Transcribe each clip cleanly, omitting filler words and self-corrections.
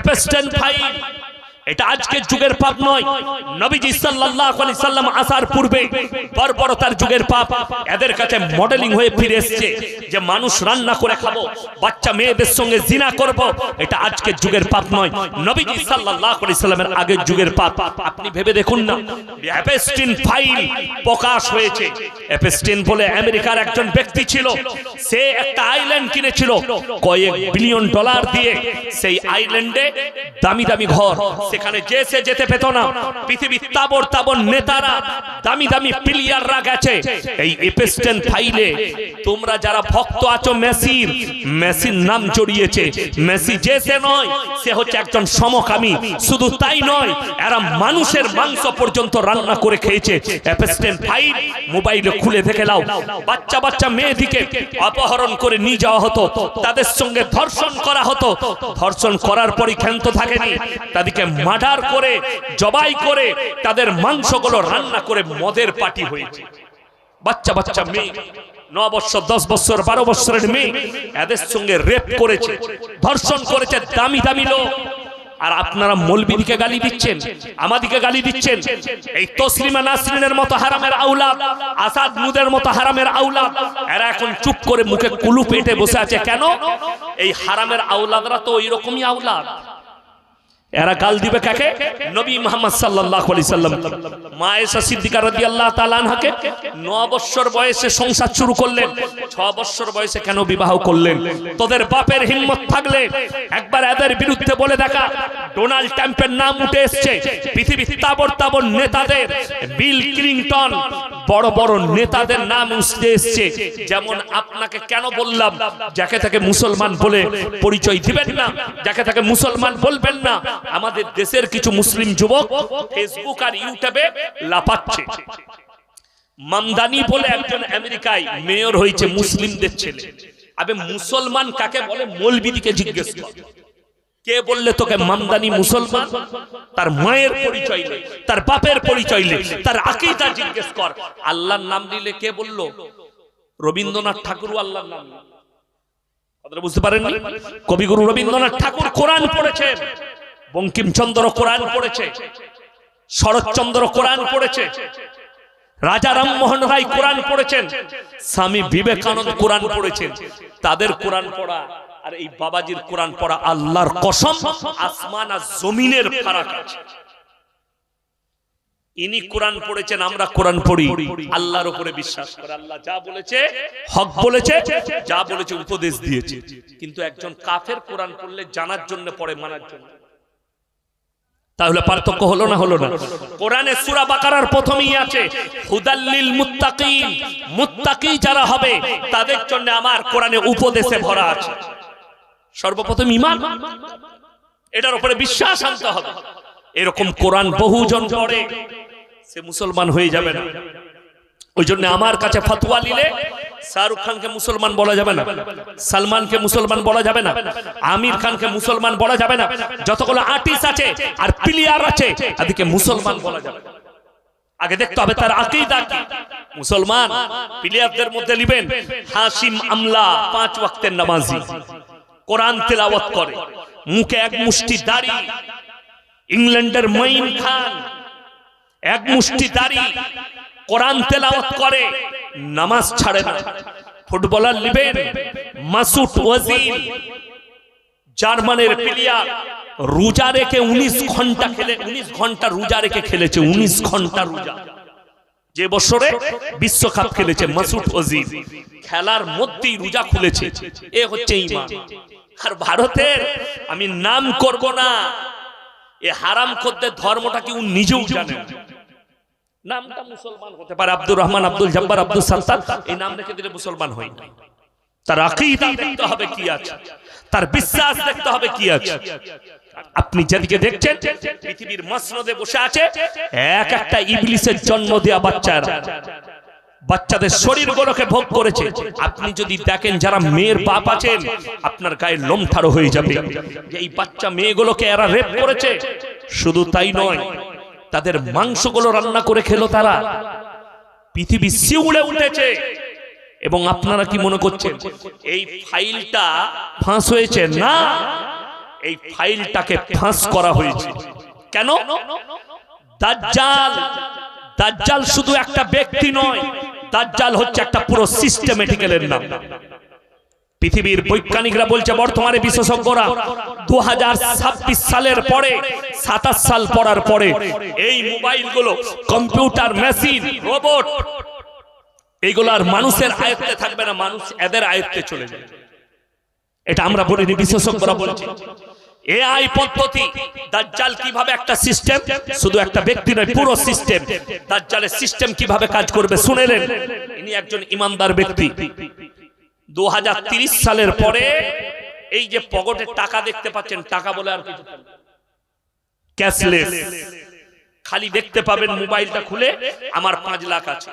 Epstein file, এটা আজকের যুগের পাপ নয়। নবীজি সাল্লাল্লাহু আলাইহি সাল্লাম আসার পূর্বে বর্বরতার যুগের পাপ এদের কাছে মডেলিং হয়ে ফিরে এসেছে, যে মানুষ রান্না করে খাবো, বাচ্চা মেয়েদের সঙ্গে জিনা করব, এটা আজকের যুগের পাপ নয়, নবীজি সাল্লাল্লাহু আলাইহি সাল্লামের আগের যুগের পাপ। আপনি ভেবে দেখুন না, এপস্টেন ফাইল প্রকাশ হয়েছে। এপস্টেন বলে আমেরিকার একজন ব্যক্তি ছিল, সে একটা আইল্যান্ড কিনেছিল কয়েক বিলিয়ন ডলার দিয়ে। সেই আইল্যান্ডে দামি দামি ঘর, সেখানে যে সে যেতে পেত না। পৃথিবীর তাবর তাবর নেতারা, দামি দামি প্লেয়াররা গেছে। এই এপস্টেন ফাইলে তোমরা যারা ভক্ত আছো মেসির, মেসির নাম জড়িয়েছে। মেসি যে সে নয়, সে হচ্ছে একজন সমকামী। শুধু তাই নয়, এরা মানুষের মাংস পর্যন্ত রান্না করে খেয়েছে। এপস্টেন ফাইল মোবাইলে খুলে দেখে নাও। বাচ্চা বাচ্চা মেয়েদিকে অপহরণ করে নিয়ে যাওয়া হতো, তাদের সঙ্গে ধর্ষণ করা হতো। ধর্ষণ করার পরই ক্ষান্ত থাকেনি, তাদেরকে মার্ডার করে জবাই করে তাদের মাংসগুলো রান্না করে মদের পার্টি হয়েছে। বাচ্চা বাচ্চা মেয়ে, 9 বছর 10 বছর 12 বছরের মেয়ে, এদের সঙ্গে রেপ করেছে, ধর্ষণ করেছে দামি দামি লোক। আর আপনারা মৌলবীদিকে গালি দিচ্ছেন, আমাদিকে গালি দিচ্ছেন। এই তসলিমা নাসরিনের মতো হারামের আওলাদ, আসাদ মুদের মতো হারামের আওলাদ, এরা এখন চুপ করে মুখে কুলু পেটে বসে আছে। কেন? এই হারামের আওলাদরা তো ওইরকমই আওলাদ। এরা গাল দিবে কাকে? নবী মুহাম্মদ সাল্লাল্লাহু আলাইহি সাল্লাম। মা আয়েশা সিদ্দিকা রাদিয়াল্লাহু তাআলা আনহাকে 9 বছর বয়সে সংসার শুরু করলেন, 6 বছর বয়সে কেন বিবাহ করলেন? তোদের বাপের হিম্মত থাকলে একবার এদের বিরুদ্ধে বলে দেখা। ডোনাল্ড ট্রাম্পের নাম উঠে এসেছে, পৃথিবীর তাবর তাবর নেতাদের, বিল ক্লিনটন, বড় বড় নেতাদের নাম উঠে এসেছে। যেমন আপনাকে কেন বললাম, যাকে তাকে মুসলমান বলে পরিচয় দিবেন না, যাকে তাকে মুসলমান বলবেন না। আমাদের দেশের কিছু মুসলিম যুবক ফেসবুক আর ইউটিউবে লাফাচ্ছে। মামদানি বলে একজন আমেরিকায় মেয়র হয়েছে, মুসলিমদের ছেলে। আবে মুসলমান কাকে বলে? মৌলবীদিকে জিজ্ঞেস কর। কে বললে তোকে মামদানি মুসলমান? তার মায়ের পরিচয় নেই, তার বাপের পরিচয় নেই, তার আকীদা জিজ্ঞেস কর। আল্লাহর নাম নিলে কে বলল? রবীন্দ্রনাথ ঠাকুর আল্লাহর নাম। আপনারা বুঝতে পারেননি? কবিগুরু রবীন্দ্রনাথ ঠাকুর কোরআন পড়েছেন, বঙ্কিমচন্দ্র কোরআন পড়েছে, শরৎচন্দ্র কোরআন পড়েছে, রাজা রামমোহন রায় কোরআন পড়েছেন, স্বামী বিবেকানন্দ কোরআন পড়েছেন। তাদের কোরআন পড়া আর এই বাবাজির কোরআন পড়া, আল্লাহর কসম আসমান আর জমিনের ফারাক আছে। ইনি কোরআন পড়েছেন, আমরা কোরআন পড়ি, আল্লাহর উপরে বিশ্বাস করে। আল্লাহ যা বলেছে হক বলেছে, যা বলেছে উপদেশ দিয়েছে। কিন্তু একজন কাফের কোরআন পড়লে জানার জন্য পড়ে, মানার জন্য। তাহলে পার্থক্য হলো না? হলো না? কোরআনে সূরা বাকারার প্রথমেই আছে হুদাল্লিল মুত্তাকিন, মুত্তাকি যারা হবে তাদের জন্য আমার কোরআনে উপদেশে ভরা আছে। সর্বপ্রথম ঈমান, এটার উপরে বিশ্বাস আনতে হবে। এরকম কোরআন বহুজন পড়ে, সে মুসলমান হয়ে যাবে না। ওই জন্য আমার কাছে ফতোয়া নিলে শাহরুখ খানকে মুসলমান বলা যাবে না, সালমানকে মুসলমান বলা যাবে না, আমির খানকে মুসলমান বলা যাবে না। যতগুলো আর্টিস্ট আছে আর প্লেয়ার আছে তাদেরকে মুসলমান বলা যাবে না। আগে দেখতে হবে তার আকীদা কি। মুসলমান প্লেয়ারদের মধ্যে নেবেন হাশিম আমলা, 5 ওয়াক্তের নামাজি, কোরআন তেলাওয়াত করে, মুখে এক মুষ্টি দাড়ি। ইংল্যান্ডের মঈন খান, এক মুষ্টি দাড়ি, কোরআন তেলাওয়াত করে, নামাজ ছাড়ে না। ফুটবলার লিবেন মাসুদ ওজিল, জার্মানের প্লেয়ার, রোজা রেখে 19 ঘন্টা খেলে, 19 ঘন্টা রোজা রেখে খেলেছে, 19 ঘন্টা রোজা। যে বছরে বিশ্বকাপ খেলেছে মাসুদ ওজিল, খেলার মধ্যেই রোজা খুলেছে। এ হচ্ছে ঈমান। আর ভারতের, আমি নাম করব না, এ হারাম খোরদের ধর্মটা কি উনি নিজেও জানেন। নামটা মুসলমান হতে পারে, আব্দুর রহমান, আব্দুল জব্বার, আব্দুল সাত্তার, এই নাম রেখে দিলে মুসলমান হয় না। তার আকীদা দেখতে হবে কি আছে, তার বিশ্বাস দেখতে হবে কি আছে। আপনি যেদিকে দেখছেন পৃথিবীর মসনদে বসে আছে এক একটা ইবলিসের জন্ম দেয়া বাচ্চারা, বাচ্চাদের শরীরগুলোকে ভোগ করেছে। আপনি যদি দেখেন যারা মেয়ের বাপ আছেন, আপনার গায়ে লোম ঠাড়ো হয়ে যাবে যে এই বাচ্চা মেয়েগুলোকে এরা রেপ করেছে। শুধু তাই নয়, তাদের মাংসগুলো রান্না করে খেলো তারা। পৃথিবী শিউরে উঠেছে। এবং আপনারা কি মনে করছেন এই ফাইলটা ফাঁস হয়েছে? না, এই ফাইলটাকে ফাঁস করা হয়েছে। কেন? দাজ্জাল, দাজ্জাল শুধু একটা ব্যক্তি নয়, দাজ্জাল হচ্ছে একটা পুরো সিস্টেমেটিক্যালের নাম। পৃথিবীর বৈজ্ঞানিকরা বলছে, বর্তমানে বিশেষজ্ঞরা 2026 সালের পরে 27 সাল পড়ার পরে এই মোবাইলগুলো, কম্পিউটার, মেশিন, রোবট, এইগুলো আর মানুষের আয়ত্তে থাকবে না, মানুষ এদের আয়ত্তে চলে যাবে। এটা আমরা বলিনি, বিশেষজ্ঞরা বলছে। এআই পদ্ধতি, দাজ্জাল কিভাবে একটা সিস্টেম, শুধু একটা ব্যক্তি নয়, পুরো সিস্টেম। দাজ্জালের সিস্টেম কিভাবে কাজ করবে শুনেলেন। ইনি একজন ইমানদার ব্যক্তি। 2030 সালের পরে এই যে পকেটে টাকা দেখতে পাচ্ছেন, টাকা বলে আর কিছু ক্যাশলেস, খালি দেখতে পাবেন মোবাইলটা খুলে আমার 5 লাখ আছে,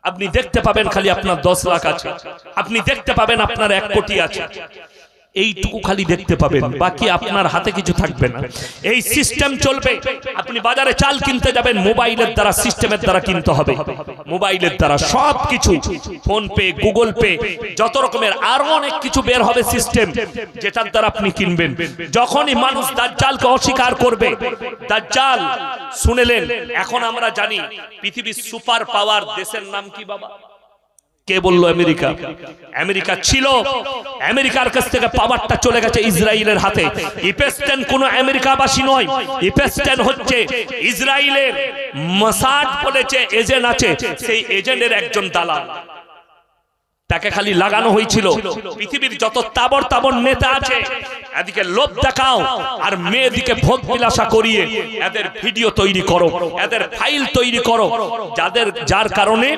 আপনি দেখতে পাবেন খালি আপনার 10 লাখ আছে, আপনি দেখতে পাবেন আপনার 1 কোটি আছে, এইটুকু খালি দেখতে পাবেন, বাকি আপনার হাতে কিছু থাকবে না। এই সিস্টেম চলবে। আপনি বাজারে চাল কিনতে যাবেন, মোবাইলের দ্বারা, সিস্টেমের দ্বারা কিনতে হবে। মোবাইলের দ্বারা সবকিছু, ফোন পে, গুগল পে, যত রকমের আরো অনেক কিছু বের হবে সিস্টেম, যেটার দ্বারা আপনি কিনবেন। যখনই মানুষ দাজ্জালকে অস্বীকার করবে, দাজ্জাল শুনেলেন, এখন আমরা জানি পৃথিবীর সুপার পাওয়ার দেশের নাম কি বাবা? কে বললো? আমেরিকা। আমেরিকা ছিল, আমেরিকার কাছ থেকে পাওয়ারটা চলে গেছে ইসরায়েলের হাতে। ইপেস্টেন কোনো আমেরিকাবাসী নয়, ইপেস্টেন হচ্ছে ইসরায়েলের মোসাদ বলেছে এজেন্ট আছে, সেই এজেন্টের একজন দালাল। তাকে খালি লাগানো হয়েছিল পৃথিবীর যত তাবর তাবর নেতা আছে, এদিকে লোভ দেখাও আর মেয়েদিকে ভোগ বিলাসা করিয়ে এদের ভিডিও তৈরি করো, এদের ফাইল তৈরি করো, যার কারণে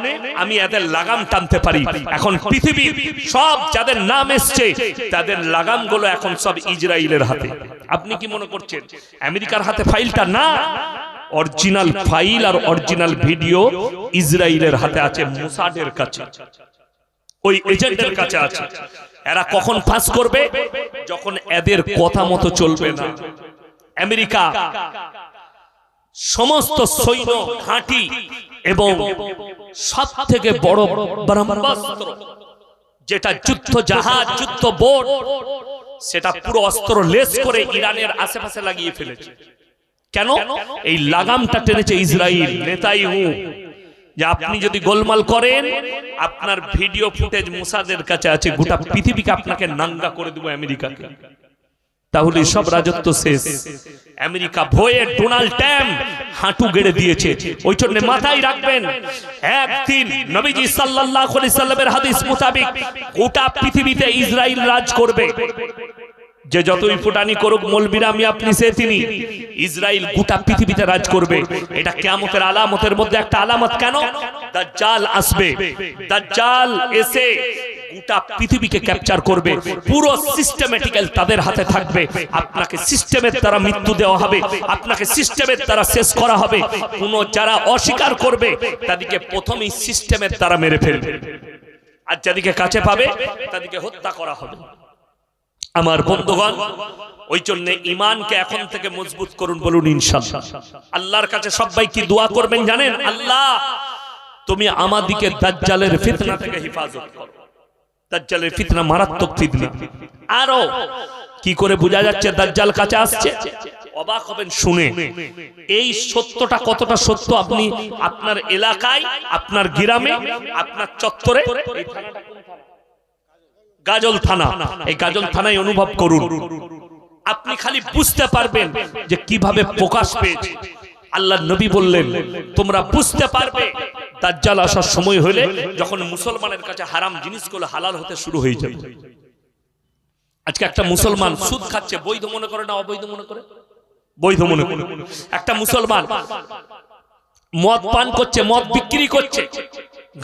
আমি এদের লাগাম টানতে পারি। এখন পৃথিবীর সব যাদের নাম এসছে, তাদের লাগামগুলো এখন সব ইসরায়েলের হাতে। আপনি কি মনে করছেন আমেরিকার হাতে ফাইলটা? না, অরিজিনাল ফাইল আর অরিজিনাল ভিডিও ইসরায়েলের হাতে আছে, মোসাদের কাছে, ওই এজেন্টের কাছে আছে। এরা কখন ফাঁস করবে? যখন এদের কথা মতো চলবে না। আমেরিকা সমস্ত সৈন্য ঘাঁটি এবং সব থেকে বড় ব্রহ্মাস্ত্র, যেটা যুদ্ধ জাহাজ, যুদ্ধ বোট, সেটা পুরো অস্ত্র লেস করে ইরানের আশেপাশে লাগিয়ে ফেলেছে। কেন? এই লাগামটা টেনেছে ইসরায়েল, নেতানিয়াহু, যে আপনি যদি গোলমাল করেন, আপনার ভিডিও ফুটেজ মোসাদের কাছে আছে, গোটা পৃথিবীকে আপনাকে নাঙ্গা করে দেব আমেরিকাকে, তাহলে সব রাজত্ব শেষ। আমেরিকা ভয়ে ডোনাল্ড ট্রাম্প হাঁটু গেড়ে দিয়েছে। ওই জন্য মাথায় রাখবেন, একদিন নবীজি সাল্লাল্লাহু আলাইহি সাল্লামের হাদিস মোতাবেক গোটা পৃথিবীতে ইসরায়েল রাজ করবে। যে যতই ফুটানি করুক মৌলবীরা, আমি আপনি সে তিনি, ইসরায়েল গোটা পৃথিবীতে রাজ করবে। এটা কিয়ামতের আলামতের মধ্যে একটা আলামত। কেন? দাজ্জাল আসবে, দাজ্জাল এসে গোটা পৃথিবীকে ক্যাপচার করবে, পুরো সিস্টেমেটিক্যাল তাদের হাতে থাকবে। আপনাকে সিস্টেমের দ্বারা মৃত্যু দেওয়া হবে, আপনাকে সিস্টেমের দ্বারা শেষ করা হবে। কোন যারা অস্বীকার করবে তাদেরকে প্রথমেই সিস্টেমের দ্বারা মেরে ফেলবে, আর যাদেরকে কাছে পাবে তাদেরকে হত্যা করা হবে। আমার বন্ধুগণ, ওই জন্য ঈমানকে এখন থেকে মজবুত করুন, বলুন ইনশাআল্লাহ। আল্লাহর কাছে সবাই কি দোয়া করবেন জানেন? আল্লাহ, তুমি আমাদিকে দাজ্জালের ফিতনা থেকে হেফাজত করো। দাজ্জালের ফিতনা মারাত্মক ফিতনা। আরো কি করে বোঝা যাচ্ছে দাজ্জাল কাছে আসছে? অবাক হবেন শুনে। এই সত্যটা কতটা সত্য আপনি আপনার এলাকায়, আপনার গ্রামে, আপনার চত্বরে, এই থানাটা কোন থানা? গাজল থানা। এই গাজল থানায় অনুভব করুন, আপনি খালি বুঝতে পারবেন যে কিভাবে প্রকাশ পেয়েছে। আল্লাহর নবী বললেন, তোমরা বুঝতে পারবে দাজ্জাল আসার সময় হলে যখন মুসলমানের কাছে হারাম জিনিসগুলো হালাল হতে শুরু হয়ে যাবে। আজকে একটা মুসলমান সুদ খাচ্ছে, বৈধ মনে করে না অবৈধ মনে করে? বৈধ মনে করে। একটা মুসলমান মদ পান করছে, মদ বিক্রি করছে,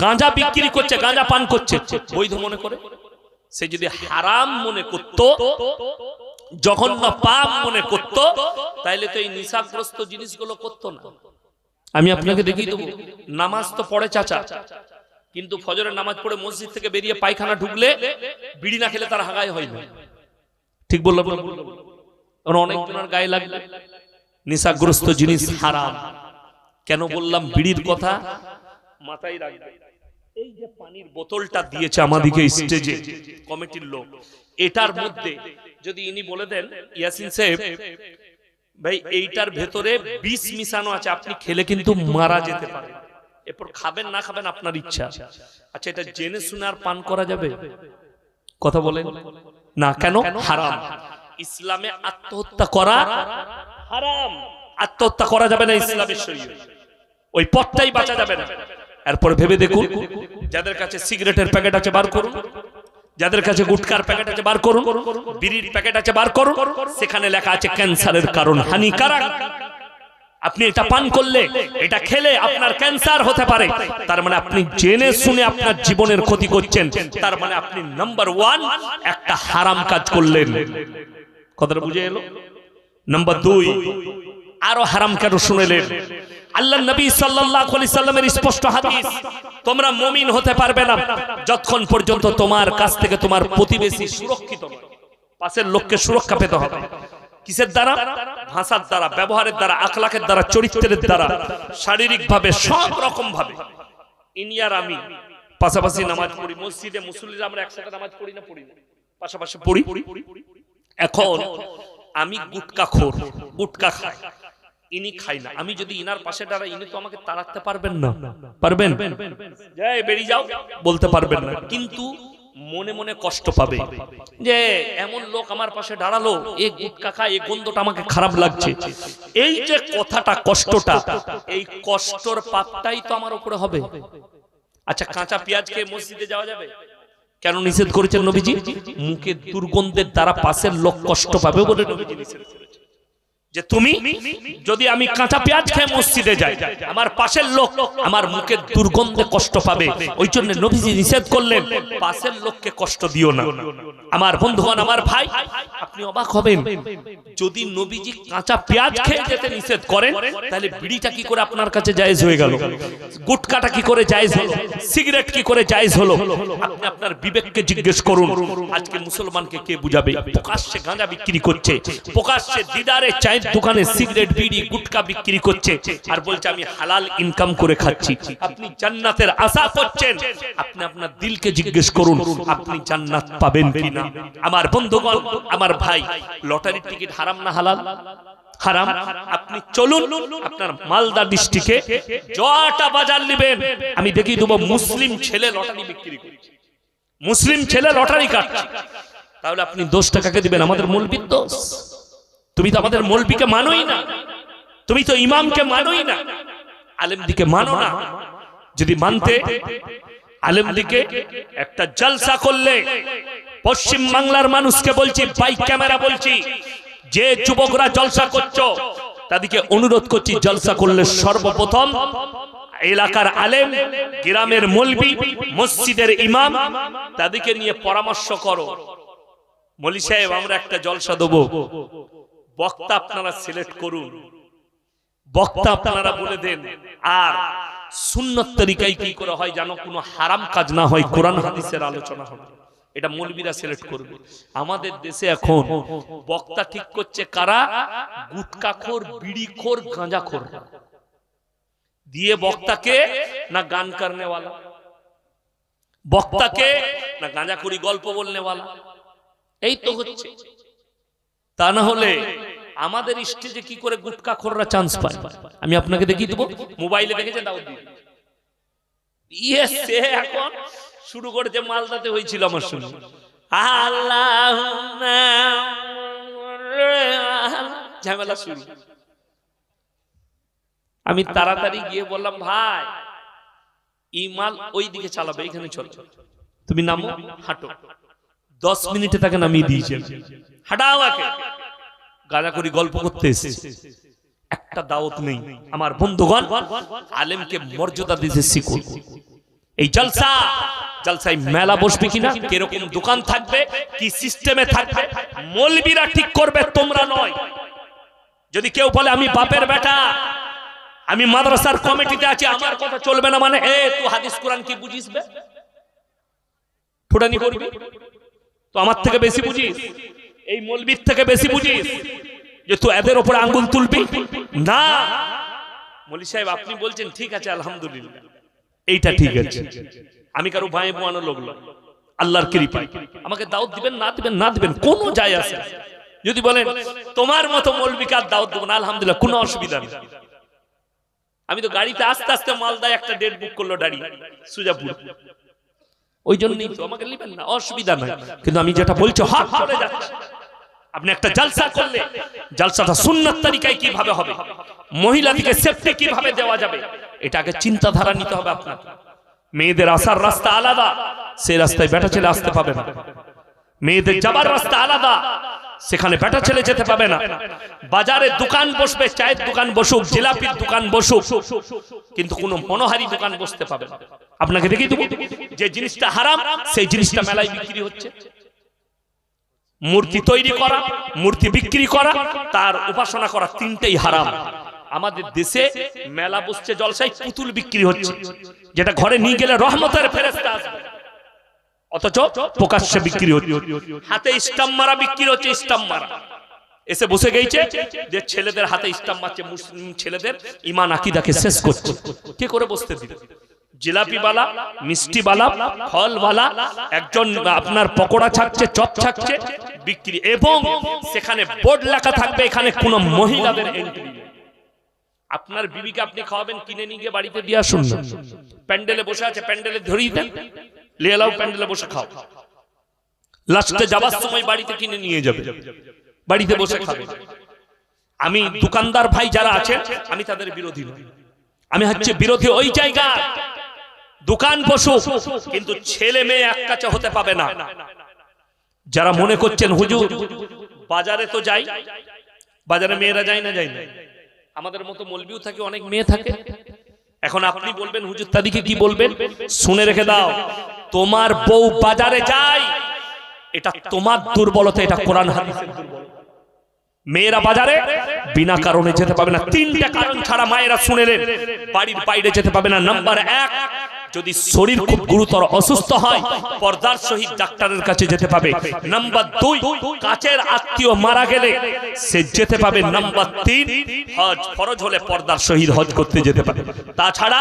গাঁজা বিক্রি করছে, গাঁজা পান করছে, বৈধ মনে করে? সে যদি হারাম মনে করত, জঘন্য পাপ মনে করত, তাইলে তো এই নিশাগ্রস্ত জিনিসগুলো করত না। আমি আপনাকে দেখিয়ে দেবো, নামাজ তো পড়ে চাচা, কিন্তু ফজরের নামাজ পড়ে মসজিদ থেকে বেরিয়ে পায়খানা ঢুকলে বিড়ি না খেলে তার হাগায় হয় না। ঠিক বললাম না? অনেক জনের গায়ে লাগবে। নিশাগ্রস্ত জিনিস হারাম। কেন বললাম বিড়ির কথা? মাথায় রাখবে। এই যে পানির বোতলটা দিয়েছে আমাদেরকে স্টেজে কমিটির লোক, এটার মধ্যে যদি ইনি বলে দেন ইয়াসিন সাহেব ভাই এইটার ভেতরে বিষ মিশানো আছে, আপনি খেলে কিন্তু মারা যেতে পারে, এরপর খাবেন না খাবেন আপনার ইচ্ছা। আচ্ছা, এটা জেনে শুনে আর পান করা যাবে? কথা বলেন না কেন? হারাম। ইসলামে আত্মহত্যা করা হারাম, আত্মহত্যা করা যাবে না ইসলামের শরীয়তে, ওই পথটাই বাঁচা যাবে না। এরপর ভেবে দেখুন, যাদের কাছে সিগারেটের প্যাকেট আছে বার করুন, যাদের কাছে গুটকার প্যাকেট আছে বার করুন, বিড়ির প্যাকেট আছে বার করুন, সেখানে লেখা আছে ক্যান্সারের কারণ, হানিকারক। আপনি এটা পান করলে, এটা খেলে আপনার ক্যান্সার হতে পারে, তার মানে আপনি জেনে শুনে আপনার জীবনের ক্ষতি করছেন, তার মানে আপনি নাম্বার 1 একটা হারাম কাজ করলেন। কথাটা বুঝে এলো? নাম্বার 2, আরো হারাম কেন শুনেলেন? আল্লাহ নবী সাল্লাল্লাহু আলাইহি সাল্লামের স্পষ্ট হাদিস, তোমরা মুমিন হতে পারবে না যতক্ষণ পর্যন্ত তোমার কাছ থেকে তোমার প্রতিবেশী সুরক্ষিত নয়। পাশের লোককে সুরক্ষা পেতে হবে। কিসের দ্বারা? ভাষার দ্বারা, ব্যবহারের দ্বারা, আখলাকের দ্বারা, চরিত্রের দ্বারা, শারীরিক ভাবে, সব রকম ভাবে। ইনিয়ার আমি পাশাপাশি নামাজ পড়ি, মসজিদে মুসল্লিরা আমরা একসাথে নামাজ পড়ি না পড়ি না? পাশাপাশি পড়ি। এখন আমি গুটকাখোর, গুটকা খাই, ইনি খাই না, আমি যদি ইনার পাশে দাঁড়াই, ইনি তো আমাকে তাড়াতে পারবেন না, পারবেন? যাই বেরিয়ে যাও বলতে পারবেন না, কিন্তু মনে মনে কষ্ট পাবে যে এমন লোক আমার পাশে দাঁড়ালো, এই গুটকা খায়, এই গন্ধটা আমাকে খারাপ লাগছে। এই যে কথাটা, কষ্টটা, এই কষ্টর পাপটাই তো আমার উপরে হবে। আচ্ছা, কাঁচা পেঁয়াজ খেয়ে মসজিদে যাওয়া যাবে? কেন নিষেধ করেছেন নবীজি? মুখের দুর্গন্ধের দ্বারা পাশের লোক কষ্ট পাবে বলে নবীজি নিষেধ করেছেন। যে তুমি যদি আমি কাঁচা পেঁয়াজ খেয়ে মসজিদে যাই, আমার পাশের লোক আমার মুখের দুর্গন্ধে কষ্ট পাবে, ওই জন্য নবীজি নিষেধ করলেন পাশের লোককে কষ্ট দিও না। আমার বন্ধুগণ, আমার ভাই, আপনি অবাক হবেন, যদি নবীজি কাঁচা পেঁয়াজ খেয়ে যেতে নিষেধ করেন, তাহলে বিড়িটা কি করে আপনার কাছে জায়েজ হয়ে গেল? গুটকাটা কি করে জায়েজ হলো? সিগারেট কি করে জায়েজ হলো? আপনি আপনার বিবেককে জিজ্ঞেস করুন। আজকে মুসলমানকে কে বুঝাবে? প্রকাশ্যে গাঁজা বিক্রি করছে, প্রকাশ্যে দিদারে চায়ের দোকানে সিগারেট, বিড়ি, গুটকা বিক্রি করছে, আর বলছে আমি হালাল ইনকাম করে খাচ্ছি। আপনি জান্নাতের আশা করছেন, আপনি আপনার দিলকে জিজ্ঞেস করুন, আপনি জান্নাত পাবেন কিনা? আমার বন্ধুগণ, আমার ভাই, লটারির টিকিট হারাম না হালাল? হারাম। আপনি চলুন আপনার মালদা ডিস্ট্রিক্টে জটা বাজার নেবেন, আমি দেখিয়ে দেবো মুসলিম ছেলে লটারি বিক্রি করছে, মুসলিম ছেলে লটারি কাটছে। তাহলে আপনি দোষটা কাকে দিবেন? আমাদের মৌলবীর দোষ। তুমি তো আমাদের মৌলবীকে মানোই না, তুমি তো ইমামকে মানোই না, আলেমদিকে মানো না। যদি মানতে, আলেমদিকে একটা জলসা করলে, পশ্চিম বাংলার মানুষকে বলছি, বাইক ক্যামেরা বলছি, যে যুবকরা জলসা করছো তাদেরকে অনুরোধ করছি, জলসা করলে সর্বপ্রথম এলাকার আলেম, গ্রামের মৌলবী, মসজিদের ইমাম, তাদেরকে নিয়ে পরামর্শ করো। মৌলভী সাহেব, আমরা একটা জলসা দেবো, বক্তা আপনারা সিলেক্ট করুন, বক্তা আপনারা বলে দেন, আর সুন্নত তরিকায় কি করে হয় জানো, কোনো হারাম কাজ না হয়, কোরআন হাদিসের আলোচনা হবে, এটা মৌলবীরা সিলেক্ট করবে। আমাদের দেশে এখন বক্তা ঠিক করছে কারা? গুটকাখোর, বিড়িখোর, গাঁজাখোর দিয়ে বক্তাকে না গান করনেওয়ালা, বক্তাকে না গাঁজাখুরি গল্প বলনেওয়ালা, এই তো হচ্ছে। তা না হলে আমাদের স্টেজে কি করে গুটকাখোররা চান্স পায়? আমি আপনাকে দেখিয়ে দেবো, মোবাইলে দেখেছেন দাউদ সে এখন শুরু করেছে, মালদাতে হয়েছিল আমার শুনে, আল্লাহ ঝামেলা শুরু। আমি তাড়াতাড়ি গিয়ে বললাম, ভাই এই মাল ওই দিকে চালাবে, এখানে চলো, তুমি নামো, হাঁটো। 10 মিনিটে তাকে নামিয়ে দিয়েছেন, হাঁটাও আগে, গাঁজাখুরি গল্প করতে এসেছে, একটা দাওয়াত নেই। আমার বন্ধুগণ, আলেমকে মর্যাদা দিতে শিখুন। এই জলসা, জলসায় মেলা বসবে কিনা, কিরকম দোকান থাকবে, কি সিস্টেমে থাকবে, মৌলবীরা ঠিক করবে, তোমরা নয়। যদি কেউ বলে আমি বাপের বেটা, আমি মাদ্রাসার কমিটিতে আছি, আমার কথা চলবে না, মানে তুই হাদিস কোরআন কি বুঝিস? ফুটানি করবি তো আমার থেকে বেশি বুঝিস, এই মৌলবীর থেকে বেশি বুঝিস, যে তুই এদের উপরে আঙ্গুল তুলবি না। মৌলভী সাহেব আপনি বলছেন ঠিক আছে, আলহামদুলিল্লাহ, এইটা ঠিক আছে, আমি কারো ভাই বোয়ানো লোক নয়, আল্লাহর কৃপায় আমাকে দাওয়াত দিবেন না দিবেন না দিবেন কোনো যায় আসে না। যদি বলেন তোমার মতো মৌলবীকে আর দাওয়াত দেবো না, আলহামদুলিল্লাহ কোনো অসুবিধা নেই। আমি তো গাড়িতে আস্তে আস্তে মালদায় একটা ডেট বুক করলো দাঁড়িয়ে সুজাপুর, ওই জন্যই তো আমাকে নেবেন না, অসুবিধা নাই। কিন্তু আমি যেটা বলছি হক করে যাচ্ছে। আপনি একটা জালসা করলে জালসাটা সুন্নাত তরিকায় কিভাবে হবে, মহিলাদেরকে সেফটি কিভাবে দেওয়া যাবে, এটাকে চিন্তাধারা নিতে হবে আপনাকে। মেয়েদের আসার রাস্তা আলাদা, সেই রাস্তায় বেটা ছেলে আসতে পাবে না। মেয়েদের যাবার রাস্তা আলাদা, সেখানে বেটা ছেলে যেতে পাবে না। বাজারে দোকান বসবে, চায়ের দোকান বসুক, জিলাপির দোকান বসুক, কিন্তু কোনো মনোহারি দোকান বসতে পাবে না। আপনাকে দেখিয়ে দেবো যে জিনিসটা হারাম সেই জিনিসটা মেলায় বিক্রি হচ্ছে। মূর্তি তৈরি করা, মূর্তি বিক্রি করা, তার উপাসনা করা, তিনটেই হারাম। আমাদের দেশে মেলা বসছে, জলসায় পুতুল বিক্রি হচ্ছে, যেটা ঘরে নিয়ে গেলে রহমতের ফেরেশতা আসবে, অথচ প্রকাশ্যে বিক্রি হচ্ছে। হাতে স্টাম্প মারা বিক্রি হচ্ছে, স্টাম্প মারা এসে বসে গেছে যে ছেলেদের হাতে স্টাম্প মারছে, মুসলিম ছেলেদের ঈমান আকীদাকে শেষ করছে। কে করে বসতে দিবে? জিলাপিওয়ালা, মিষ্টিওয়ালা, ফলওয়ালা, একজন আপনার পকোড়া ছাকছে, চপ ছাকছে বিক্রি, এবং সেখানে বোর্ড লেখা থাকবে এখানে কোনো মহিলাদের এন্ট্রি নেই। আপনার বিবিকে আপনি খাওয়াবেন, কিনে নিয়ে গিয়ে বাড়িতে দিয়ে আসুন না। প্যান্ডেলে বসে আছে, প্যান্ডেলে ধরিয়ে দেন, লিয়ে লাও, প্যান্ডেলে বসে খাও। লাস্টে যাবার সময় বাড়িতে কিনে নিয়ে যাবে, বাড়িতে বসে খাবে। আমি দোকানদার ভাই যারা আছেন, আমি তাদের বিরোধী নই, আমি হচ্ছে বিরোধী ওই জায়গা দোকান বসুক কিন্তু ছেলে মেয়ে এক কাছে হতে পাবে না। যারা মনে করছেন হুজুর বাজারে তো যাই, বাজারে মেয়েরা যায় না, যায় না, আমাদের মতো মৌলবিও থাকে, অনেক মেয়ে থাকে। এখন আপনি বলবেন হুজুর তাদেরকে কি বলবেন? শুনে রেখে দাও, তোমার বউ বাজারে যায় এটা তোমার দুর্বলতা, এটা কোরআন হাদিসের দুর্বলতা। মেয়েরা বাজারে বিনা কারণে যেতে পাবে না, তিনটা কারণ ছাড়া মায়েরা শুনে নেন, বাড়ির বাইরে যেতে পাবে না। নাম্বার 1, যদি শরীর খুব গুরুতর অসুস্থ হয় পর্দার সহিত ডাক্তারের কাছে যেতে পাবে। নাম্বার 2, কাছের আত্মীয় মারা গেলে সে যেতে পাবে। নাম্বার 3, হজ ফরজ হলে পর্দার সহিত হজ করতে যেতে পারে। তাছাড়া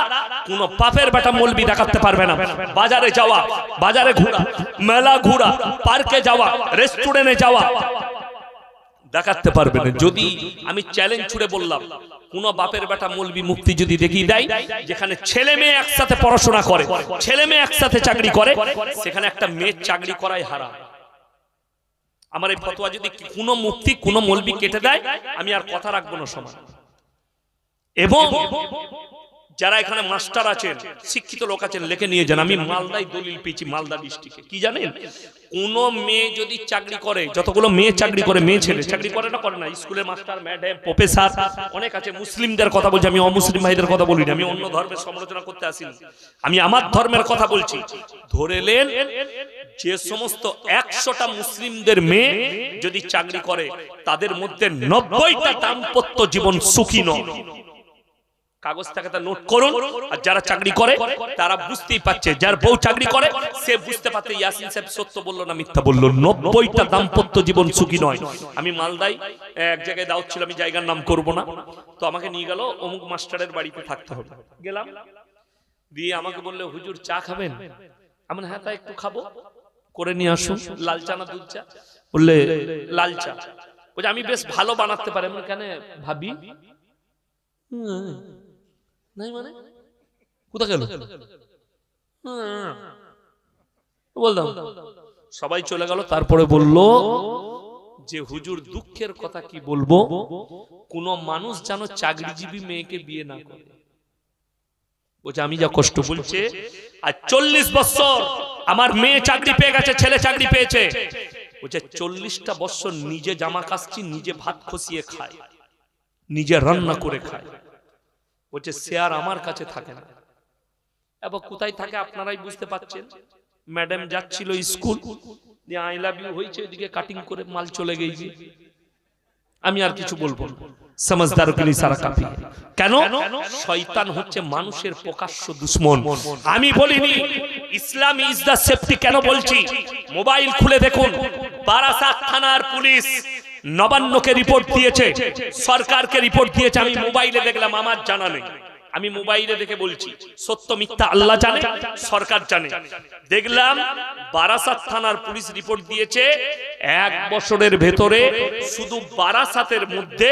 কোন পাপের বেটা মৌলবি দেখাতে পারবে না। বাজারে যাওয়া, বাজারে ঘোরা, মেলা ঘোরা, পার্কে যাওয়া, রেস্টুরেন্টে যাওয়া দেখাতে পারবে না। যদি আমি চ্যালেঞ্জ ছুড়ে বললাম কোন বাপের বেটা মৌলবি মুফতি যদি দেখিয়ে দেয় যেখানে ছেলে মেয়ে একসাথে পড়াশোনা করে, ছেলে মেয়ে একসাথে চাকরি করে, সেখানে একটা মেয়ের চাকরি করাই হারাম। আমার এই ফতোয়া যদি কোন মুফতি কোন মৌলবি কেটে দেয়, আমি আর কথা রাখবো না সমাজ। এবং যারা এখানে মাস্টার আছেন, শিক্ষিত লোক আছেন, লিখে নিয়ে যান। আমি মালদায় দলিল পেয়েছি, মালদা ডিস্ট্রিক্টে। কি জানেন? কোন মেয়ে যদি চাকরি করে, যতগুলো মেয়ে চাকরি করে, মেয়ে ছেলে চাকরি করে না, করে না, স্কুলের মাস্টার, ম্যাডাম, প্রফেসর অনেক আছে। মুসলিমদের কথা বলছি, আমি অমুসলিম ভাইদের কথা বলিনি, আমি অন্য ধর্মের সমালোচনা করতে আসিনি, আমি আমার ধর্মের কথা বলছি। ধরে নেন যে সমস্ত 100টা মুসলিমদের মেয়ে যদি চাকরি করে, তাদের মধ্যে 90টা দাম্পত্য জীবন সুখী নয়। কাগজ থেকে তা নোট করুন। আর যারা চাকরি করে তারা বুঝতেই পারছে, যার বউ চাকরি করে সে বুঝতে পারছে ইয়াসিন সাহেব সত্য বললো না মিথ্যা বললো। 90টা দাম্পত্য জীবন সুখী নয়। আমি মালদায় এক জায়গায় দাওয়াত ছিল, আমি জায়গার নাম করব না, তো আমাকে নিয়ে গেল অমুক মাস্টারের বাড়িতে থাকতে হবে। গেলাম, দিয়ে আমাকে বললে হুজুর চা খাবেন? আমি হ্যাঁ তাই একটু খাবো, করে নিয়ে আসুন। লাল চা না দুধ চা? বললে লাল চা। বলছে আমি বেশ ভালো বানাতে পারি। আমি কেন ভাবি নাই, মানে কোথা গেল বলতাম, সবাই চলে গেল। তারপরে বলল যে হুজুর দুঃখের কথা কি বলবো, কোন মানুষ যেন চাকরিজীবী মেয়েকে বিয়ে না করে। বলছে আমি যা কষ্ট বলছে, আর 40 বছর আমার মেয়ে চাকরি পেয়ে গেছে, ছেলে চাকরি পেয়েছে। বলছে 40টা বছর নিজে জামা কাচছি, নিজে ভাত খসিয়ে খায়, নিজে রান্না করে খায়। বলছে সে আর আমার কাছে থাকে না। এবার কোথায় থাকে আপনারাই বুঝতে পাচ্ছেন। ম্যাডাম যাচ্ছিল স্কুল, আই লাভ ইউ হয়েছে, এদিকে কাটিং করে মাল চলে গেছে। আমি আর কিছু বলবো না, সমঝদার কে লিয়ে সারা কাফি। কেন? শয়তান হচ্ছে মানুষের প্রকাশ্য দুশমন। আমি বলিনি ইসলাম ইজ দা সেফটি। কেন বলছি? মোবাইল খুলে দেখুন, বারাসাত থানার পুলিশ নবান্নকে রিপোর্ট দিয়েছে, সরকারকে রিপোর্ট দিয়েছে। আমি মোবাইলে দেখলাম, আমার জানা নেই। আমি মোবাইলে দেখে বলছি, সত্য মিথ্যা আল্লাহ জানে, সরকার জানে। দেখলাম বারাসাত থানার পুলিশ রিপোর্ট দিয়েছে 1 বছরের ভেতরে শুধু বারাসাতের মধ্যে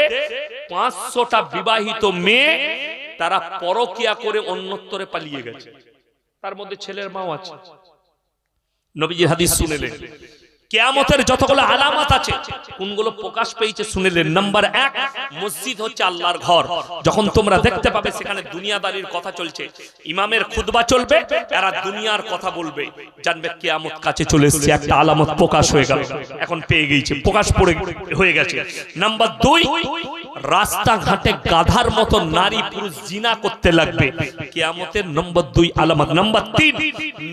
500টা বিবাহিত মেয়ে তারা পরকিয়া করে অন্যত্তরে পালিয়ে গেছে। তার মধ্যে ছেলের মাও আছে। নবীজির হাদিস শুনেলেন। কিয়ামতের যতগুলো আলামত আছে কোনগুলো প্রকাশ পেয়েছে শুনেলেন। নাম্বার 1, মসজিদ হচ্ছে আল্লাহর ঘর। যখন তোমরা দেখতে পাবে সেখানে দুনিয়াদারির কথা চলছে, ইমামের খুতবা চলবে, এরা দুনিয়ার কথা বলবে, জানবে কিয়ামত কাছে চলে এসেছে, একটা আলামত প্রকাশ হয়ে গেল, এখন পেয়ে গিয়েছে, প্রকাশ হয়ে গেছে। নাম্বার 2, রাস্তাঘাটে গাধার মতো নারী পুরুষ জিনা করতে লাগবে, কিয়ামতের নম্বর 2 আলামত। নাম্বার 3,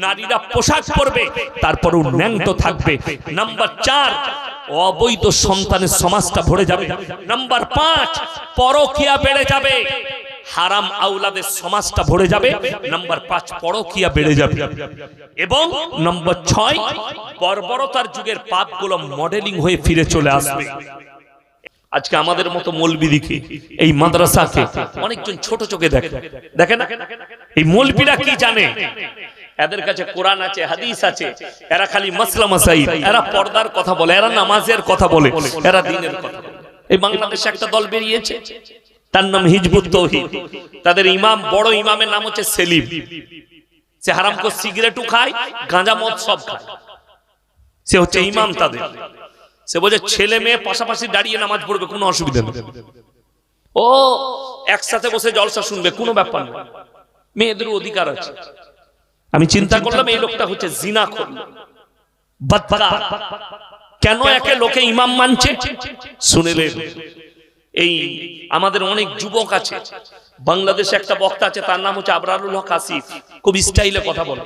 নারীরা পোশাক পরবে তারপরেও ন্যাংটো থাকবে। নাম্বার 4, অবৈধ সন্তানের সমাজটা ভরে যাবে। নাম্বার 5, পরকিয়া বেড়ে যাবে, হারাম আওলাদের সমাজটা ভরে যাবে। নাম্বার 5, পরকিয়া বেড়ে যাবে। এবং নাম্বার 6, বর্বরতার যুগের পাপগুলো মডেলিং হয়ে ফিরে চলে আসবে। আজকে আমাদের মতো মৌলবীদিকে, এই মাদ্রাসাকে অনেকজন ছোট চোখে দেখে না। এই মৌলবীরা কি জানে? এদের কাছে কোরআন আছে, হাদিস আছে, এরা খালি মাসলা মাসাইল, এরা পর্দার কথা বলে, এরা নামাজের কথা বলে, এরা দ্বীনের কথা বলে। এই বাংলাদেশে একটা দল বেরিয়েছে, তার নাম হিজবুত তৌহিদ। তাদের ইমাম, বড় ইমামের নাম হচ্ছে সেলিম। সে হারামখোর, সিগারেটও খায়, গাঁজা মদ সব খায়, সে হচ্ছে ইমাম তাদের। সে বলে ছেলে মেয়ে পাশাপাশি দাঁড়িয়ে নামাজ পড়বে, কোনো অসুবিধা নেই, ও একসাথে বসে জলসা শুনবে, কোনো ব্যাপার নেই, মেয়েদের অধিকার আছে। আমি চিন্তা করলাম এই লোকটা হচ্ছে জিনাখোর, বদকার। কেন একে লোকে ইমাম মানছে শুনেলেন? এই আমাদের অনেক যুবক আছে, বাংলাদেশে একটা বক্তা আছে, তার নাম হচ্ছে আবরারুল হক আসিফ, খুব স্টাইলে কথা বলে।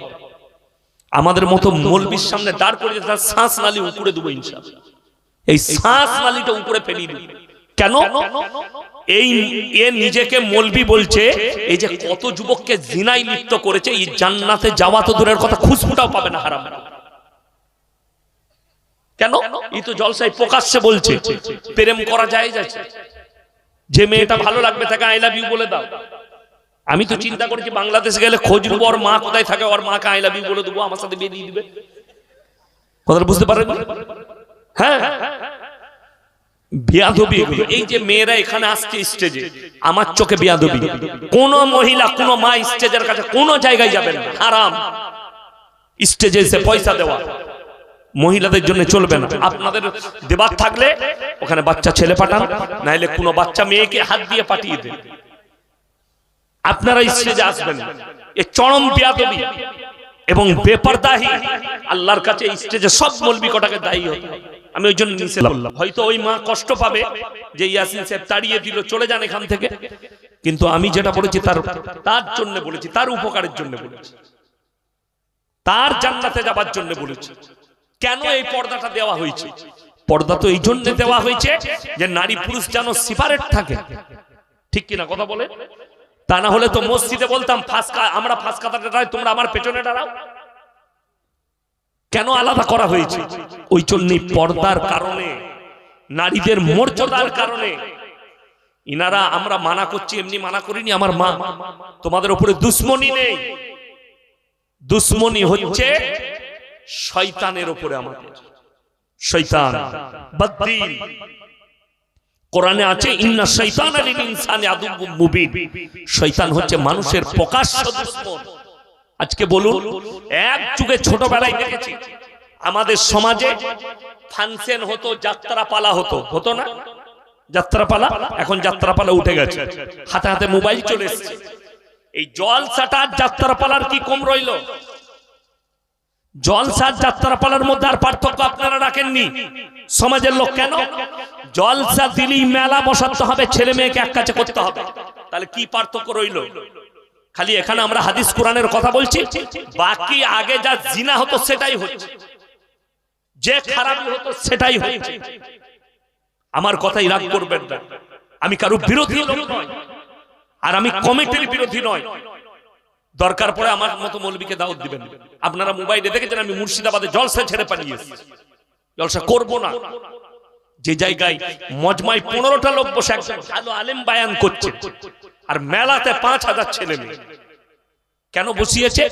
আমাদের মতো মৌলবীর সামনে দাঁড় করিয়ে তার শ্বাস নালী উপরে দেবো ইনশাআল্লাহ, এই শ্বাস নালীটা উপরে ফেলিয়ে দেবো। কেন? এই নিজেকে মৌলবী বলছে, এই যে কত যুবককে জিনায় লিপ্ত করেছে, এই জান্নাতে যাওয়া তো দূরের কথা, খুশবুটাও পাবে না হারাম। কেন? এই তো জলসায় প্রকাশ্যে বলছে প্রেম করা যায় যাচ্ছে, যে মেয়েটা ভালো লাগবে তাকে আই লাভ ইউ বলে দাও। আমি তো চিন্তা করেছি বাংলাদেশে গেলে খোঁজ নেবো ওর মা কোথায় থাকে, ওর মাকে আই লাভ ইউ বলে দেবো, আমার সাথে বিয়ে দিয়ে দিবে। কথাটা বুঝতে পারেন? হ্যাঁ, বিয়াদবি। এই যে মেয়েরা এখানে আসছে স্টেজে, আমার চোখে বিয়াদবি। কোন মহিলা, কোন মা স্টেজের কাছে কোন জায়গায় যাবে না, হারাম। স্টেজে এসে পয়সা দেওয়া মহিলাদের জন্য চলবে না। আপনাদের দেবার থাকলে ওখানে বাচ্চা ছেলে পাঠান, নাইলে কোনো বাচ্চা মেয়েকে হাত দিয়ে পাঠিয়ে দেন, আপনারা স্টেজে আসবেন। এ চরম বিয়াদবি এবং বেপরদাহি। আল্লাহর কাছে স্টেজে সব মৌলবি কটাকে দায়ী হতে হবে। আমি ওই জন্য নিচে বললাম, হয়তো ওই মা কষ্ট পাবে যে ইয়াসিন সাহেব তাড়িয়ে দিল, চলে যান এখান থেকে, কিন্তু আমি যেটা বলেছি তার জন্য বলেছি, তার উপকারের জন্য বলেছি, তার জান্নাতে যাবার জন্য বলেছি। কেন এই পর্দাটা দেওয়া হয়েছে? পর্দা তো এই জন্য দেওয়া হয়েছে যে নারী পুরুষ যেন সেপারেট থাকে, ঠিক কিনা কথা বলে? তা না হলে তো মসজিদে বলতাম আমরা ফাঁস কাতারে দাঁড়াই, তোমরা আমার পেছনে দাঁড়াও। কেন আলাদা করা হয়েছে? ওই জন্যই পর্দার কারণে, নারীদের মর্যাদার কারণে। ইনারা আমরা মানা করছি, এমনি মানা করিনি। আমার মা, তোমাদের উপরে দুশ্মনী নেই, দুশ্মনী হচ্ছে শয়তানের উপরে। আমাদের শয়তান বদ্দিন, কোরআনে আছে ইন্না শাইতানা লিল ইনসানি আদুউম মুবিন। শয়তান হচ্ছে মানুষের প্রকাশ্য দুশমন। আজকে বলুন, এক যুগে ছোটবেলায় দেখেছি আমাদের সমাজে ফাংশন হতো, যাত্রাপালা হতো না? যাত্রাপালা, এখন যাত্রাপালা উঠে গেছে, হাতে হাতে মোবাইল চলে এসেছে। এই জলসাটা যাত্রাপালার কি কম রইল? জলসা যাত্রাপালার মধ্যে আর পার্থক্য আপনারা রাখেননি সমাজের লোক। কেন? জলসা দিলেই মেলা বসাতে হবে, ছেলে মেয়েকে এক কাছে করতে হবে, তাহলে কি পার্থক্য রইল? খালি এখানে আমরা হাদিস কোরআনের কথা বলছি, বাকি আগে যা জিনা হতো সেটাই হচ্ছে, যে খারাপি হতো সেটাই হচ্ছে। আমার কথাই রাগ করবেন না, আমি কারো বিরোধী লোক নয়, আর আমি কমিটির বিরোধী নয়। দরকার পড়ে আমার মতো মৌলবীকে দাওয়াত দিবেন। আপনারা মোবাইলে দেখেছেন আমি মুর্শিদাবাদে জলসা ছেড়ে পালিয়েছি, জলসা করব না। যে জায়গায় মজমায় 15টা লোক বসে একজন ভালো আলেম বায়ান করছে, আর মেলাতে 5000 ছেলে মেয়ে কেন বসিয়েছে?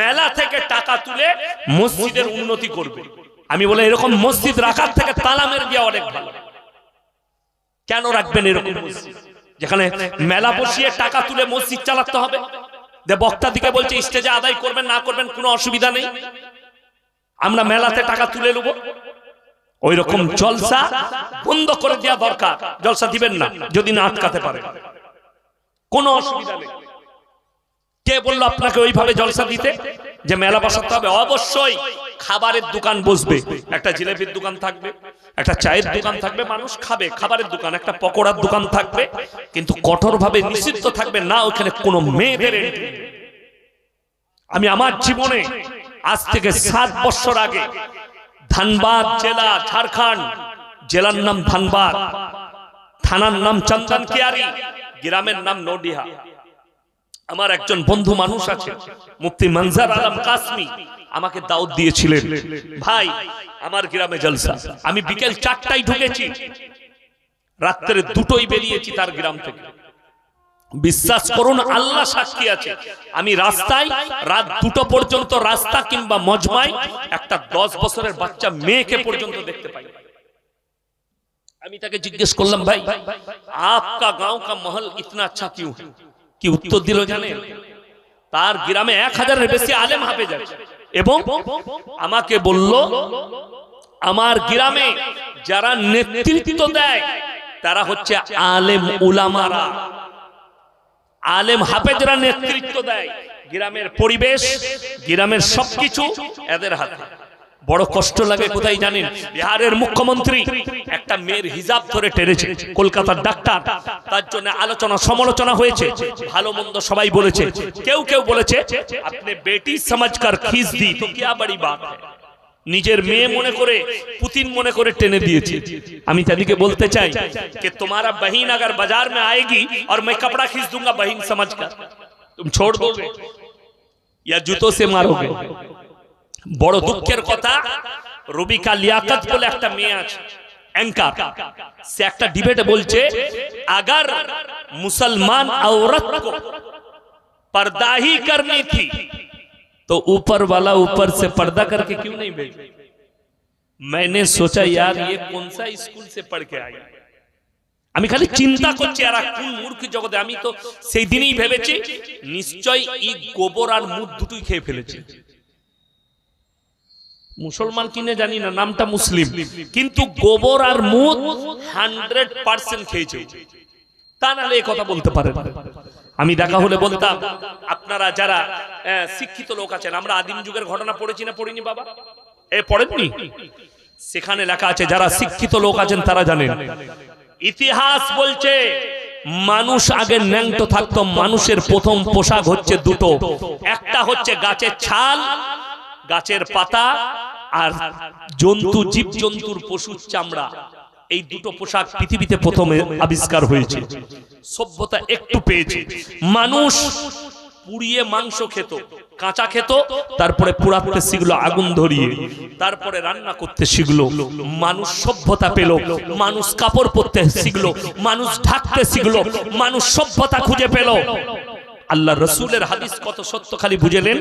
মেলা থেকে টাকা তুলে মসজিদের উন্নতি করবে। আমি বলে এরকম মসজিদ রাখার থেকে তালা মেরে দেওয়া অনেক ভালো। কেন রাখবেন এরকম মসজিদ যেখানে মেলা বসিয়ে টাকা তুলে মসজিদ চালাতে হবে? বক্তা দিকে বলছে স্টেজে আদায় করবেন না করবেন কোনো অসুবিধা নেই, আমরা মেলাতে টাকা তুলে নেব। ওই রকম জলসা বন্ধ করে দেওয়া দরকার। জলসা দিবেন না যদি না আটকাতে পারে, কোনো অসুবিধা নেই। কে বললো আপনাকে ওইভাবে জলসা দিতে যে মেলা বসাতে হবে? অবশ্যই খাবারের দোকান বসবে, একটা জিলেবির দোকান থাকবে, একটা চায়ের দোকান থাকবে, মানুষ খাবে, খাবারের দোকান, একটা পকোড়ার দোকান থাকবে, কিন্তু কঠোরভাবে নিষিদ্ধ থাকবে না ওখানে কোনো মেয়েদের এন্ট্রি। আমি আমার জীবনে আজ থেকে 7 বছর আগে ধানবাদ জেলা, ঝাড়খণ্ড, জেলার নাম ধানবাদ, থানার নাম চন্দন কিয়ারি, গ্রামের নাম নডিহা। আমার একজন বন্ধু মানুষ আছে মুফতি মনজার আলম কাসমি, আমাকে দাওয়াত দিয়েছিলেন, ভাই আমার গ্রামে জলসা। আমি বিকেল 4টায় ঢুকেছি, রাত্রে 2টোই বেরিয়েছি তার গ্রাম থেকে। বিশ্বাস করুন, আল্লাহ সাক্ষী আছে, আমি রাস্তায় রাত 2টো পর্যন্ত রাস্তা কিংবা মজমায় একটা 10 বছরের বাচ্চা মেয়েকে পর্যন্ত দেখতে পাই। আমি তাকে জিজ্ঞেস করলাম, ভাই আপকা গাঁও কা মহল ইতনা আচ্ছা কিউ है? কি উত্তর দিল জানেন? তার গ্রামে 1000-এর বেশি আলেম হাফেজ আছে এবং আমাকে বলল আমার গ্রামে যারা নেতৃত্ব দেয় তারা হচ্ছে আলেম উলামারা, আলেম হাফেজরা নেতৃত্ব দেয়। গ্রামের পরিবেশ, গ্রামের সবকিছু এদের হাতে। বড় কষ্ট লাগে কোথায় জানেন? বিহারের মুখ্যমন্ত্রী একটা মেয়ের হিজাব ধরে টেনেছে, কলকাতার ডাক্তার, তার জন্য আলোচনা সমালোচনা হয়েছে, ভালো মন্দ সবাই বলেছে। কেউ কেউ বলেছে আপনি বেটি সমাজকার খিস দি তো কি বড়ি বাত, নিজের মেয়ে মনে করে, পুতিন মনে করে টেনে দিয়েছে। আমি তাদেরকে বলতে চাই कि तुम्हारा बहन अगर बाजार में आएगी और मैं कपड़ा खींच दूंगा बहन समझकर, तुम छोड़ दोगे या जूतों से मारोगे? বড় দুঃখের কথা, রবিকা লিয়াকত বলে একটা মেয়ে আছে, অ্যাঙ্কার, সে একটা ডিবেটে বলছে अगर मुसलमान औरत को पर्दा ही करनी थी तो ऊपर वाला ऊपर से पर्दा करके क्यों नहीं भेजा? मैंने सोचा यार ये कौन सा स्कूल से पढ़ के आई। আমি খালি চিন্তা করছি আর কোন মূর্খ জগতে। আমি তো সেই দিনই ভেবেছি নিশ্চয় এই গোবর আর মুদ দুটোই খেয়ে ফেলেছে। মুসলমান কিনে জানি না, নামটা মুসলিম, কিন্তু গোবর আর মুদ 100% খেয়েছে, তা নাহলে এই কথা বলতে পারে না। আমি দেখা হলে বলতাম আপনারা যারা শিক্ষিত লোক আছেন, আমরা আদিম যুগের ঘটনা পড়েছি না পড়িনি বাবা? পড়েননি? সেখানে লেখা আছে যারা শিক্ষিত লোক আছেন তারা জানেন, ইতিহাস বলছে মানুষ আগে ন্যাংটো থাকতো। মানুষের প্রথম পোশাক হচ্ছে দুটো, একটা হচ্ছে গাছের ছাল, গাছের পাতা, আর জন্তু জীব জন্তুর পশুর চামড়া। এই দুটো পোশাক পৃথিবীতে প্রথমে আবিষ্কার হয়েছে। সভ্যতা একটু পেয়েছে, মানুষ পুড়িয়ে মাংস খেত, কাঁচা খেত, তারপরে পোড়াতে শিখলো আগুন ধরিয়ে, তারপরে রান্না করতে শিখলো। মানুষ সভ্যতা পেল, মানুষ কাপড় পরতে শিখলো, মানুষ ঢাকতে শিখলো, মানুষ সভ্যতা খুঁজে পেল। আল্লাহ রসুলের হাদিস কত সত্য খালি বুঝলেন।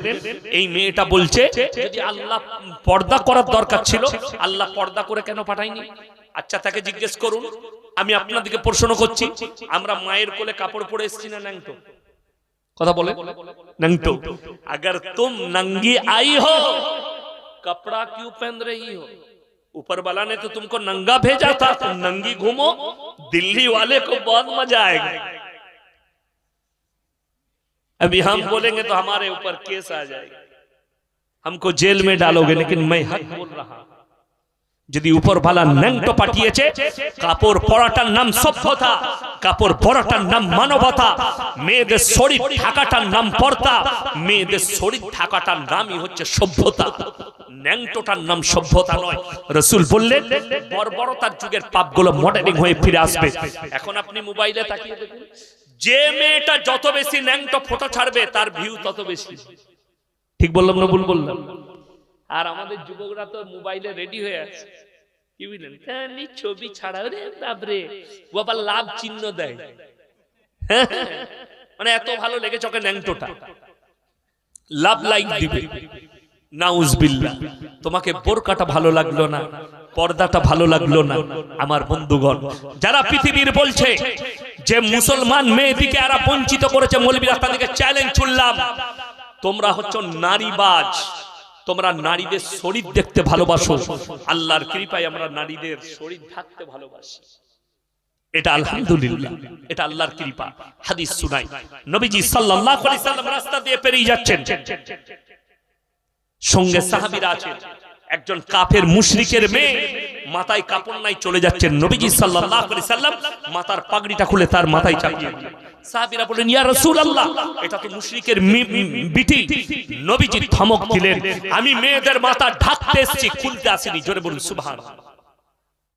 এই মেয়েটা বলছে যদি আল্লাহ পর্দা করার দরকার ছিল, আল্লাহ পর্দা করে কেন পাঠায়নি? আচ্ছা তাকে জিজ্ঞেস করুন। আমি আপনাদেরকে প্রশ্ন করছি, আমরা মায়ের কোলে কাপড় পরে এসেছি না ন্যাংটো? কথা বলে ন্যাংটো। अगर तुम नंगी आई हो कपड़ा क्यों पहन रही हो? ऊपर वाला ने तो तुमको नंगा भेजा था, तुम नंगी घूमो, दिल्ली वाले को बहुत मजा आएगा। अभी हम बोलेंगे तो हमारे ऊपर केस आ जाएगा, हमको जेल में डालोगे। लेकिन मैं हक बोल रहा, যদি উপর ভালা ন্যাংটো পাঠিয়েছে, কাপড় পরাটার নাম সভ্যতা, কাপড় পরাটার নাম মানবতা, মেয়েদের শরীর ঢাকাটার নাম পর্দা, মেয়েদের শরীর ঢাকাটার নামই হচ্ছে সভ্যতা। ন্যাংটোটার নাম সভ্যতা নয়। রাসূল বললেন বর্বরতার যুগের পাপগুলো মডেলিং হয়ে ফিরে আসবে। এখন আপনি মোবাইলে তাকিয়ে দেখুন, যে মেয়েটা যত বেশি ন্যাংটো ফটো ছাড়বে তার ভিউ তত বেশি। ঠিক বললাম না ভুল বললাম? আর আমাদের যুবকরা তো মোবাইলে রেডি হয়ে আছে, কি বুঝলেন, খালি ছবি ছাড়াও রে বাপরে, ও আবার লাভ চিহ্ন দেয়। মানে এত ভালো লেগেছে ওকে ন্যাংটোটা লাভ লাইক দিবে নাউজবিল্লাহ। তোমাকে বোরকাটা ভালো লাগলো না, পর্দাটা ভালো লাগলো না। আমার বন্ধুগণ, যারা পৃথিবীর বলছে যে মুসলমান মেয়েদিকে এরা বঞ্চিত করেছে, মৌলবীরা তাদেরকে চ্যালেঞ্জ ছুড়লাম, তোমরা হচ্ছে নারীবাজ, তোমরা নারীদের শরীর দেখতে ভালোবাসো, আল্লাহর কৃপায় আমরা নারীদের শরীর থাকতে ভালোবাসি। এটা আলহামদুলিল্লাহ, এটা আল্লাহর কৃপা। হাদিস শুনাই, নবীজি সাল্লাল্লাহু আলাইহি সাল্লাম রাস্তা দিয়ে পেরিয়ে যাচ্ছেন, সঙ্গে সাহাবীরা আছেন। একজন কাফের মুশরিকের মেয়ে, মাথায় কাপড় নাই, চলে যাচ্ছেন। নবীজি সাল্লাল্লাহু আলাইহি সাল্লাম মাথার পাগড়িটা খুলে তার মাথায় চাপিয়ে দিলেন। সাহাবীরা বলেন, ইয়া রাসূলুল্লাহ, এটা তো মুশরিকের বিটি। নবীজি ধমক দিলেন, আমি মেয়েদের মাথা ঢাকতে এসেছি, খুলতে আসিনি। জোরে বলুন সুবহানাল্লাহ।